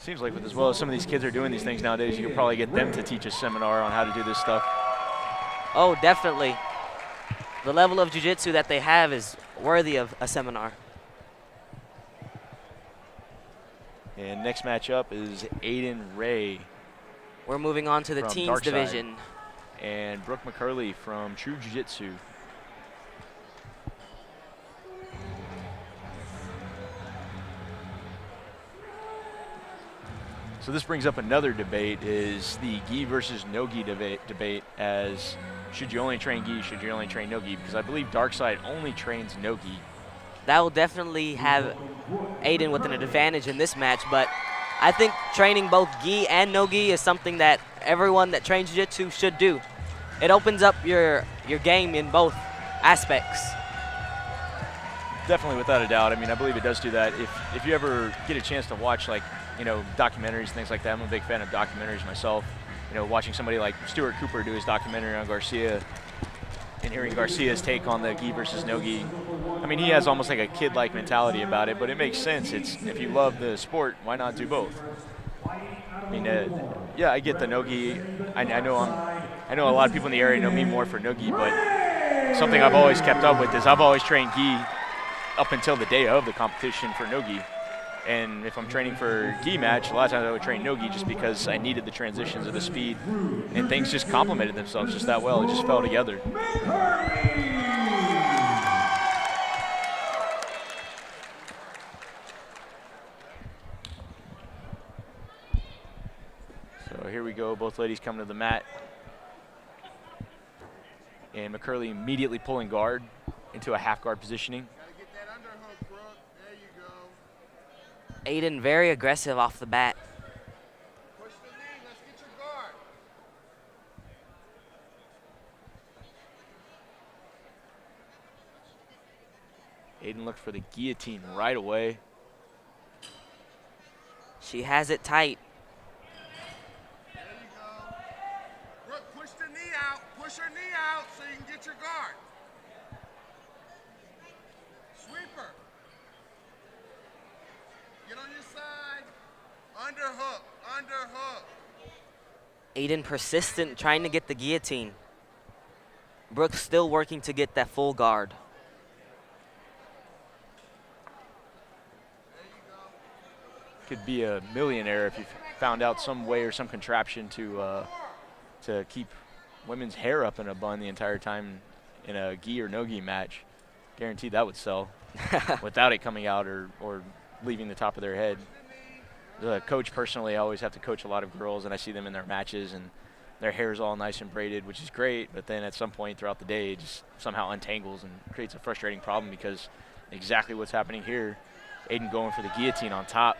Seems like with as well as some of these kids are doing these things nowadays, you could probably get them to teach a seminar on how to do this stuff. Oh, definitely. The level of jiu-jitsu that they have is worthy of a seminar. And next matchup is Aiden Ray. We're moving on to the teens division. And Brooke McCarley from True Jiu-Jitsu. So this brings up another debate, is the gi versus no-gi debate as should you only train gi, should you only train no-gi? Because I believe Darkside only trains no-gi. That will definitely have Aiden with an advantage in this match, but I think training both gi and no-gi is something that everyone that trains jiu-jitsu should do. It opens up your game in both aspects. Definitely, without a doubt. I mean, I believe it does do that. If you ever get a chance to watch, like, you know, documentaries, things like that. I'm a big fan of documentaries myself. You know, watching somebody like Stuart Cooper do his documentary on Garcia and hearing Garcia's take on the gi versus no gi. I mean, he has almost like a kid-like mentality about it, but it makes sense. It's, if you love the sport, why not do both? I mean, yeah, I get the no gi. I know a lot of people in the area know me more for no gi, but something I've always kept up with is I've always trained gi up until the day of the competition for no gi. And if I'm training for gi match, a lot of times I would train no-gi just because I needed the transitions of the speed. And things just complemented themselves just that well. It just fell together. So here we go. Both ladies come to the mat. And McCarley immediately pulling guard into a half guard positioning. Aiden very aggressive off the bat. Push the knee, let's get your guard. Aiden looked for the guillotine right away. She has it tight. There you go. Brooke, push the knee out. Push her knee out so you can get your guard. Sweeper. Get on your side. Underhook, underhook. Aiden persistent, trying to get the guillotine. Brooke still working to get that full guard. There you go. Could be a millionaire if you found out some way or some contraption to keep women's hair up in a bun the entire time in a gi or no-gi match. Guaranteed that would sell without it coming out or leaving the top of their head. The coach personally, I always have to coach a lot of girls, and I see them in their matches, and their hair is all nice and braided, which is great, but then at some point throughout the day, it just somehow untangles and creates a frustrating problem because exactly what's happening here, Aiden going for the guillotine on top.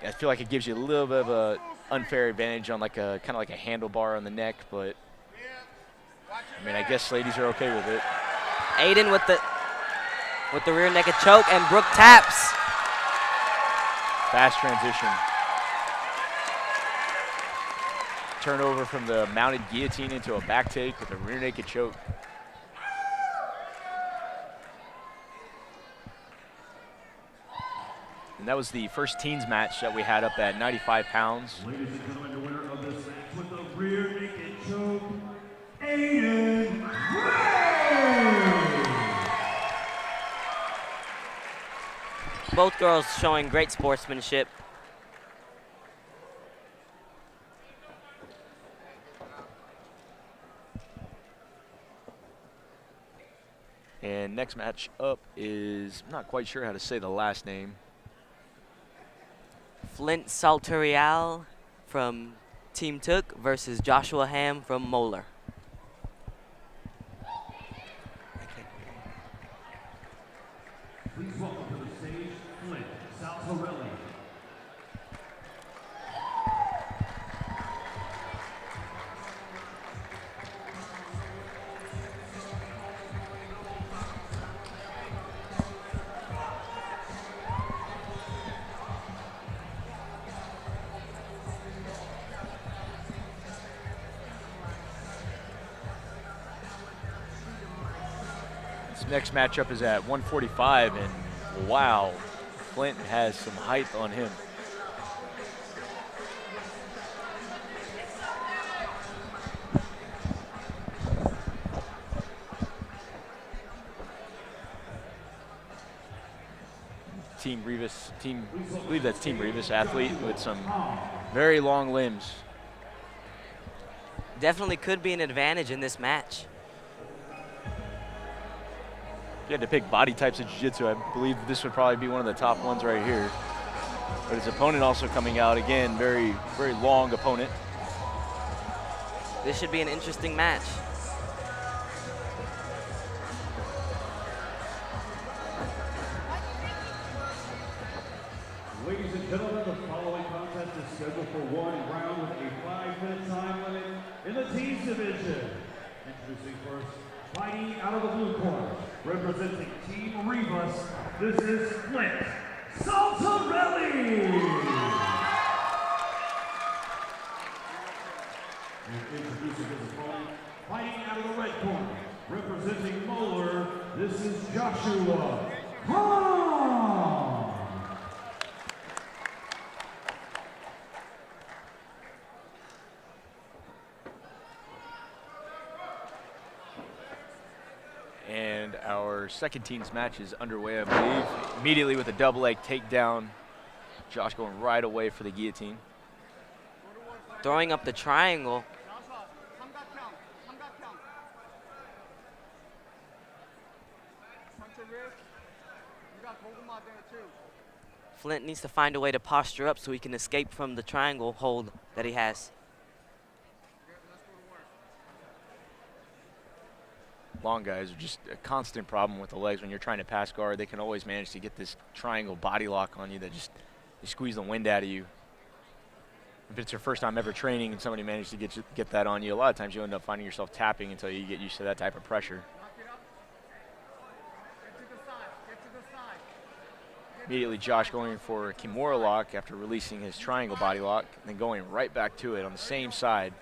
I feel like it gives you a little bit of a unfair advantage on like a kind of like a handlebar on the neck, but I mean, I guess ladies are okay with it. Aiden with the rear naked choke, and Brooke taps. Fast transition. Turnover from the mounted guillotine into a back take with a rear naked choke. And that was the first teens match that we had up at 95 pounds. Ladies and gentlemen, the winner of this match with the rear naked choke, Aiden Ray! Both girls showing great sportsmanship. And next match up is, I'm not quite sure how to say the last name. Flint Salterial from Team Took versus Joshua Ham from Moeller. Please welcome to the stage, Flint Salterial. This next matchup is at 145, and wow, Flint has some height on him. Team Rivas, I believe that's Team Rivas athlete with some very long limbs. Definitely could be an advantage in this match. If you had to pick body types of jiu-jitsu, I believe this would probably be one of the top ones right here. But his opponent also coming out, again, very, very long opponent. This should be an interesting match. Ladies and gentlemen, the following contest is scheduled for one round with a 5-minute time limit in the teams division. Introducing first, fighting out of the blue corner, representing Team Rivas, this is Flint Saltarelli. And introducing his opponent, fighting out of the red corner, representing Moeller, this is Joshua Hahn. And our second team's match is underway, I believe. Immediately with a double leg takedown. Josh going right away for the guillotine. Throwing up the triangle. Flint needs to find a way to posture up so he can escape from the triangle hold that he has. Long guys are just a constant problem with the legs when you're trying to pass guard. They can always manage to get this triangle body lock on you that just they squeeze the wind out of you. If it's your first time ever training and somebody managed to get that on you, a lot of times you end up finding yourself tapping until you get used to that type of pressure. Immediately Josh going for a Kimura lock after releasing his triangle body lock, and then going right back to it on the same side.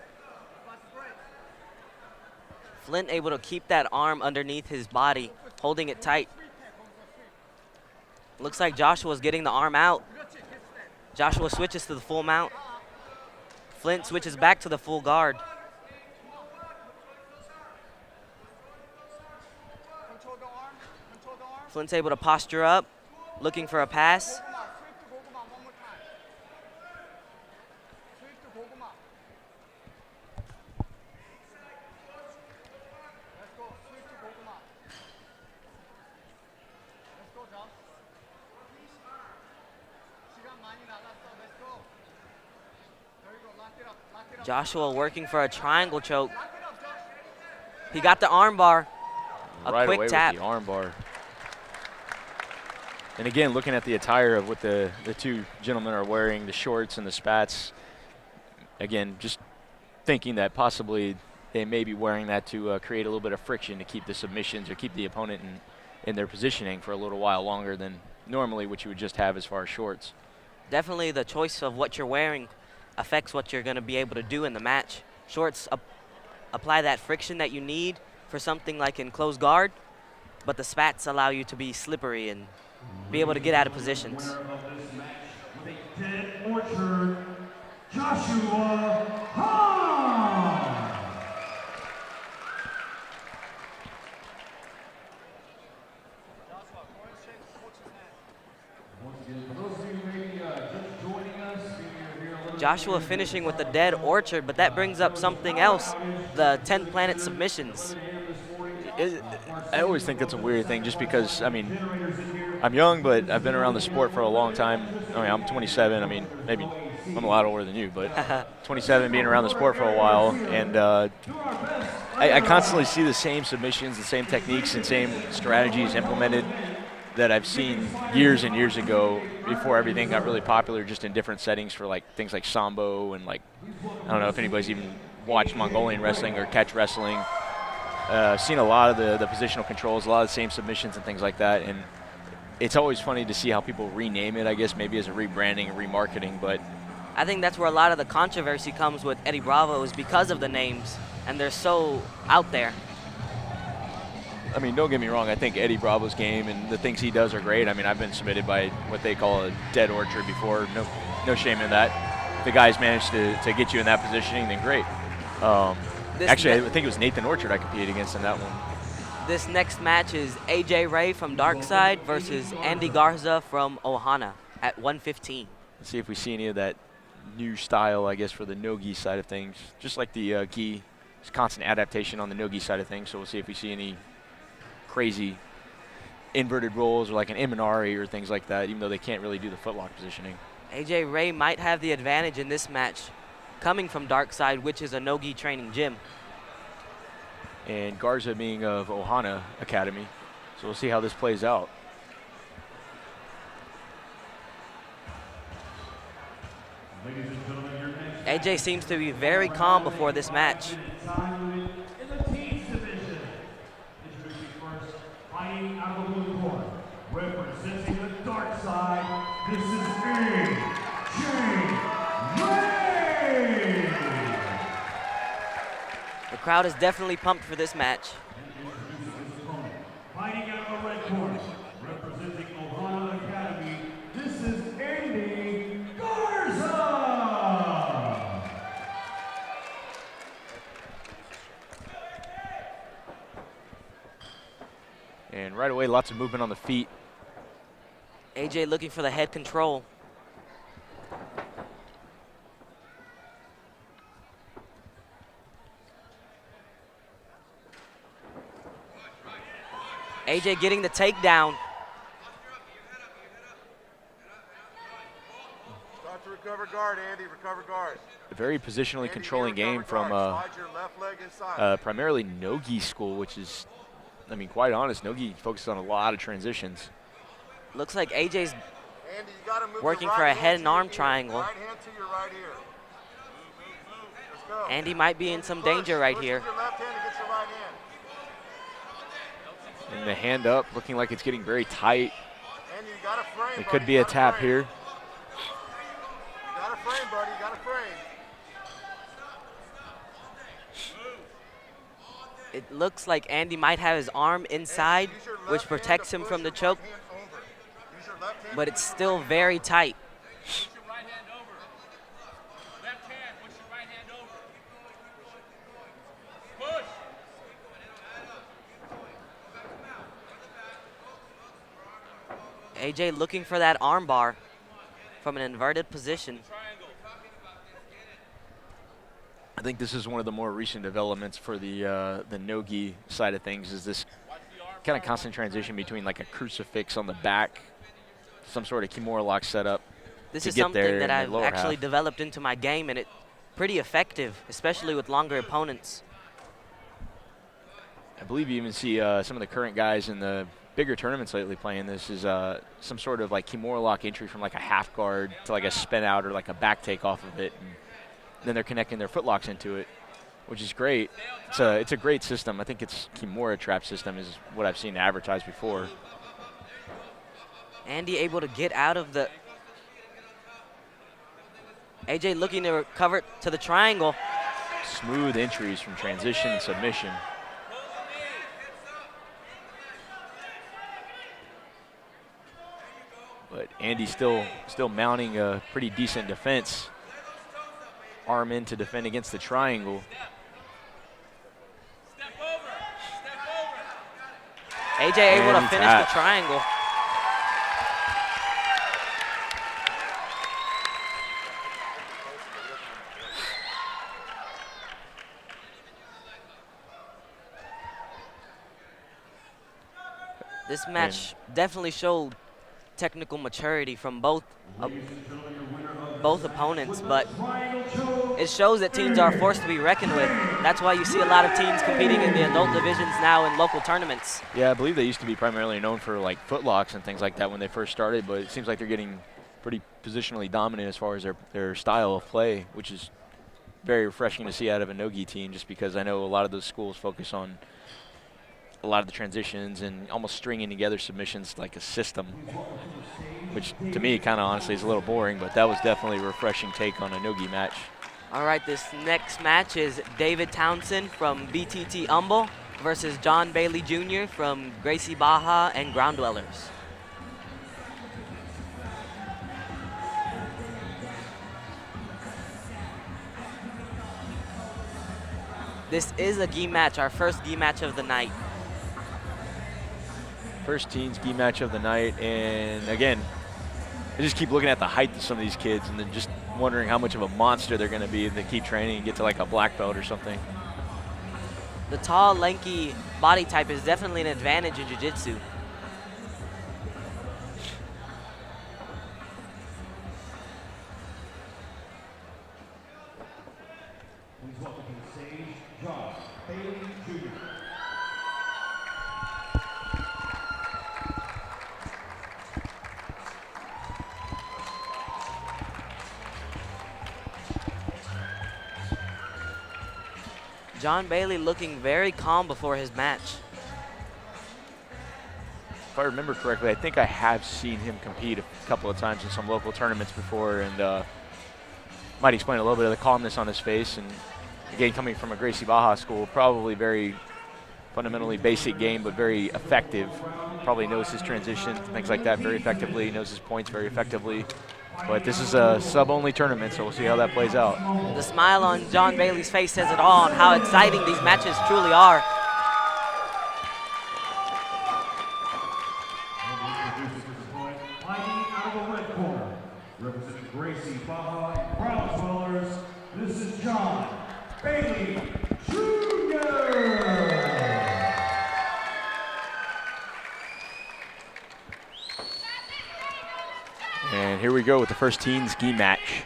Flint able to keep that arm underneath his body, holding it tight. Looks like Joshua's getting the arm out. Joshua switches to the full mount. Flint switches back to the full guard. Flint's able to posture up, looking for a pass. Joshua working for a triangle choke. He got the arm bar. A quick tap. With the arm bar. And again, looking at the attire of what the two gentlemen are wearing, the shorts and the spats. Again, just thinking that possibly they may be wearing that to create a little bit of friction to keep the submissions or keep the opponent in their positioning for a little while longer than normally what you would just have as far as shorts. Definitely the choice of what you're wearing affects what you're going to be able to do in the match. Shorts apply that friction that you need for something like in closed guard, but the spats allow you to be slippery and be able to get out of positions. With a dead orchard, Joshua Hahn. Joshua finishing with the dead orchard, but that brings up something else, the 10 planet submissions. I always think that's a weird thing just because, I mean, I'm young, but I've been around the sport for a long time. I mean, I'm 27. I mean, maybe I'm a lot older than you, but 27, being around the sport for a while. And I constantly see the same submissions, the same techniques and same strategies implemented that I've seen years and years ago before everything got really popular, just in different settings for like things like Sambo and like, I don't know if anybody's even watched Mongolian wrestling or catch wrestling. Seen a lot of the positional controls, a lot of the same submissions and things like that. And it's always funny to see how people rename it, I guess, maybe as a rebranding and remarketing. But I think that's where a lot of the controversy comes with Eddie Bravo, is because of the names, and they're so out there. I mean, don't get me wrong. I think Eddie Bravo's game and the things he does are great. I mean, I've been submitted by what they call a dead orchard before. No shame in that. If the guys managed to get you in that positioning, then great. Actually, I think it was Nathan Orchard I competed against in that one. This next match is AJ Ray from Darkside versus Andy Garza from Ohana at 115. Let's see if we see any of that new style, I guess, for the no-gi side of things. Just like the gi, it's constant adaptation on the no-gi side of things. So we'll see if we see any crazy inverted rolls or like an Imanari or things like that, even though they can't really do the footlock positioning. AJ Ray might have the advantage in this match coming from Darkside, which is a no-gi training gym. And Garza being of Ohana Academy. So we'll see how this plays out. Ladies and gentlemen, your next AJ seems to be very calm before this match. time limit in the teams division. Introducing first, fighting out of the blue corner, representing the dark side, this is AJ Ray. The crowd is definitely pumped for this match. Introducing his opponent, fighting out of the red corner, representing Ohana Academy, this is Andy Garza. And right away, lots of movement on the feet. AJ looking for the head control. AJ getting the takedown. Start to recover guard, Andy. Recover guard. A very positionally Andy, controlling recover game from guard. Slide your left leg inside. primarily no-gi school, which is, I mean, quite honest, no-gi focuses on a lot of transitions. Looks like AJ's Andy, you gotta move working your for right a hand head to and your arm ear. triangle. Right hand to your right ear. Let's go. Andy might be in some danger right Push here. with your left hand against your right hand. And the hand up, looking like it's getting very tight. Andy, you got a frame. It buddy. could be You a got tap frame. here. You got a frame, buddy. You got a frame. It looks like Andy might have his arm inside, Use your left which hand protects to him push from the your choke, right hand over. Use your left hand but to it's push still very tight. Push your right hand over. Left hand, push your right hand over. Push. AJ looking for that arm bar from an inverted position. Triangle. I think this is one of the more recent developments for the no-gi side of things, is this kind of constant transition between like a crucifix on the back, some sort of kimura lock setup. This to is get something there that in the I've lower actually half. developed into my game, and it's pretty effective, especially with longer opponents. I believe you even see some of the current guys in the bigger tournaments lately playing this is some sort of like kimura lock entry from like a half guard to like a spin out or like a back take off of it, and then they're connecting their footlocks into it, which is great. It's a great system. I think it's kimura trap system is what I've seen advertised before. Andy able to get out of the... AJ looking to recover to the triangle. Smooth entries from transition and submission. But Andy still mounting a pretty decent defense. Arm in to defend against the triangle. Step over. Step over. AJ able And to he's finish out. the triangle. This match definitely showed technical maturity from both opponents, but it shows that teams are a force to be reckoned with. That's why you see a lot of teams competing in the adult divisions now in local tournaments. Yeah, I believe they used to be primarily known for like footlocks and things like that when they first started, but it seems like they're getting pretty positionally dominant as far as their style of play, which is very refreshing to see out of a no-gi team, just because I know a lot of those schools focus on a lot of the transitions and almost stringing together submissions like a system, which to me kind of honestly is a little boring, but that was definitely a refreshing take on a no-gi match. All right, this next match is David Townsend from BTT Humble versus John Bailey Jr. from Gracie Baja and Ground Dwellers. This is a gi match, our first gi match of the night. first teens gi match of the night, and again, I just keep looking at the height of some of these kids and then just wondering how much of a monster they're going to be if they keep training and get to like a black belt or something. The tall, lanky body type is definitely an advantage in jiu-jitsu. Please welcome to the stage, John Bailey Jr. John Bailey looking very calm before his match. If I remember correctly, I think I have seen him compete a couple of times in some local tournaments before, and might explain a little bit of the calmness on his face. And again, coming from a Gracie Baja school, probably very fundamentally basic game, but very effective. Probably knows his transition, things like that very effectively, knows his points very effectively. But this is a sub-only tournament, so we'll see how that plays out. The smile on John Bailey's face says it all on how exciting these matches truly are. Fighting out of the red corner, representing Gracie Baja and Brownswellers, this is John Bailey Jr. And here we go with the first teens gi match.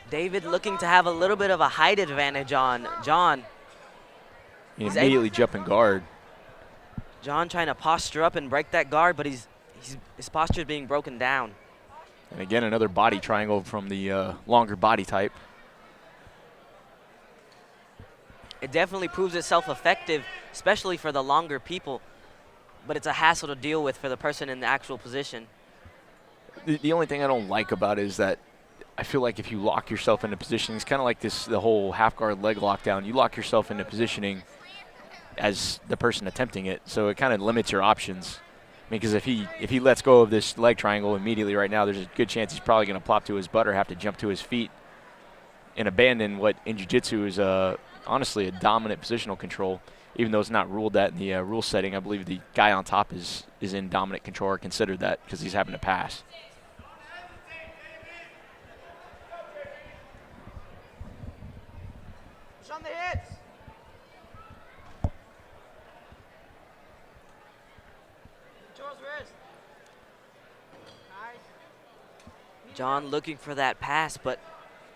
David looking to have a little bit of a height advantage on John. He immediately jump and guard. John trying to posture up and break that guard, but his posture is being broken down. And again, another body triangle from the longer body type. It definitely proves itself effective, especially for the longer people, but it's a hassle to deal with for the person in the actual position. The only thing I don't like about it is that I feel like if you lock yourself into position, it's kind of like the whole half guard leg lockdown. You lock yourself into positioning as the person attempting it, so it kind of limits your options. I mean, because if he lets go of this leg triangle immediately right now, there's a good chance he's probably going to plop to his butt or have to jump to his feet and abandon what in jiu-jitsu is honestly a dominant positional control. Even though it's not ruled that in the rule setting, I believe the guy on top is in dominant control or considered that because he's having to pass. Push on the hits. Control's wrist. Nice. John looking for that pass, but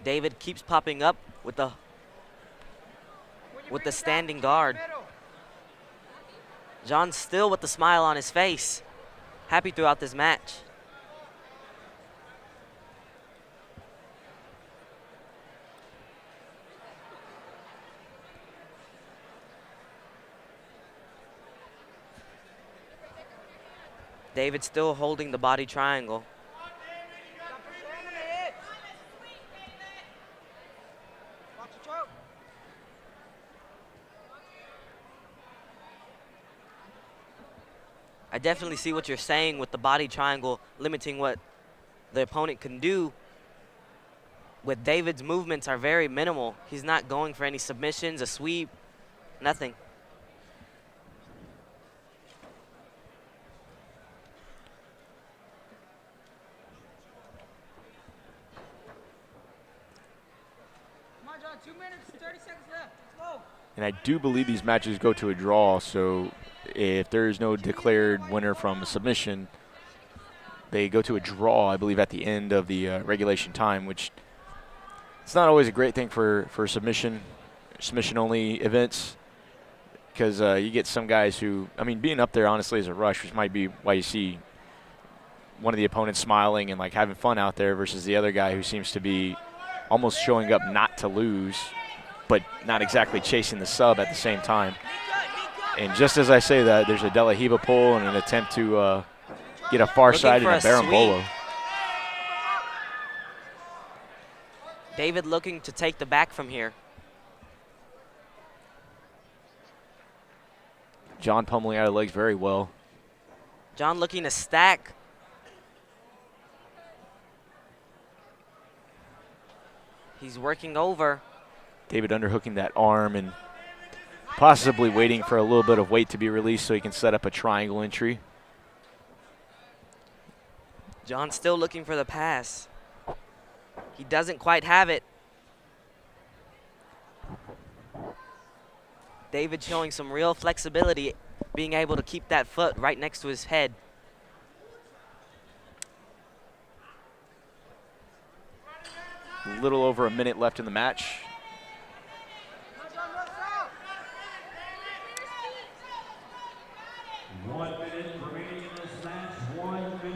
David keeps popping up with the standing guard. John still with the smile on his face, happy throughout this match. David still holding the body triangle. I definitely see what you're saying with the body triangle limiting what the opponent can do. With David's movements are very minimal. He's not going for any submissions, a sweep, nothing. Come on, John, 2 minutes, 30 seconds left. Let's go. And I do believe these matches go to a draw, so if there is no declared winner from a submission, they go to a draw, I believe, at the end of the regulation time, which it's not always a great thing for submission-only events because you get some guys who, I mean, being up there, honestly, is a rush, which might be why you see one of the opponents smiling and, like, having fun out there versus the other guy who seems to be almost showing up not to lose, but not exactly chasing the sub at the same time. And just as I say that, there's a De La Hiva pull and an attempt to get a far side and a Barambolo. David looking to take the back from here. John pummeling out of legs very well. John looking to stack. He's working over. David underhooking that arm and possibly waiting for a little bit of weight to be released so he can set up a triangle entry. John still looking for the pass. He doesn't quite have it. David showing some real flexibility, being able to keep that foot right next to his head. A little over a minute left in the match.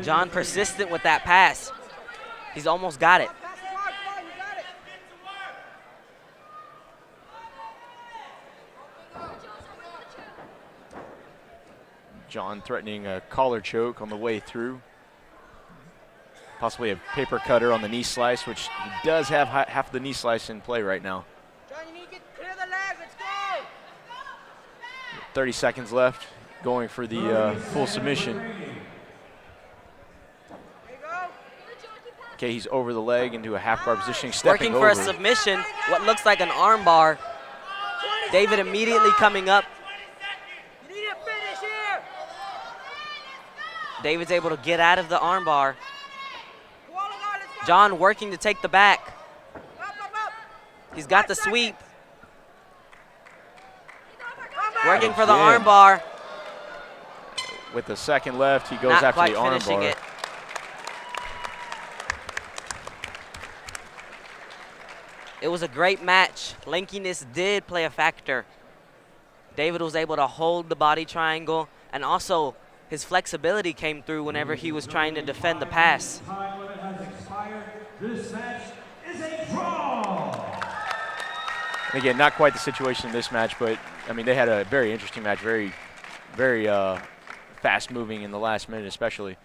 John persistent with that pass. He's almost got it. John threatening a collar choke on the way through. Possibly a paper cutter on the knee slice, which he does have half the knee slice in play right now. John, you need to clear the legs. Let's go. 30 seconds left, going for the full submission. There you go. Okay, he's over the leg into a half guard position, stepping Working for over. a submission, what looks like an arm bar. David immediately coming up. You need a finish here. David's able to get out of the arm bar. Koala guard, let's go. John working to take the back. Up. He's got the sweep. Come back. Working for the Yeah. arm bar. With the second left, he goes Not after quite the arm finishing bar. it. It was a great match. Lankiness did play a factor. David was able to hold the body triangle, and also his flexibility came through whenever he was trying to defend the pass. Time limit has expired. This match is a draw. And again, not quite the situation in this match, but I mean, they had a very interesting match, very fast moving in the last minute especially.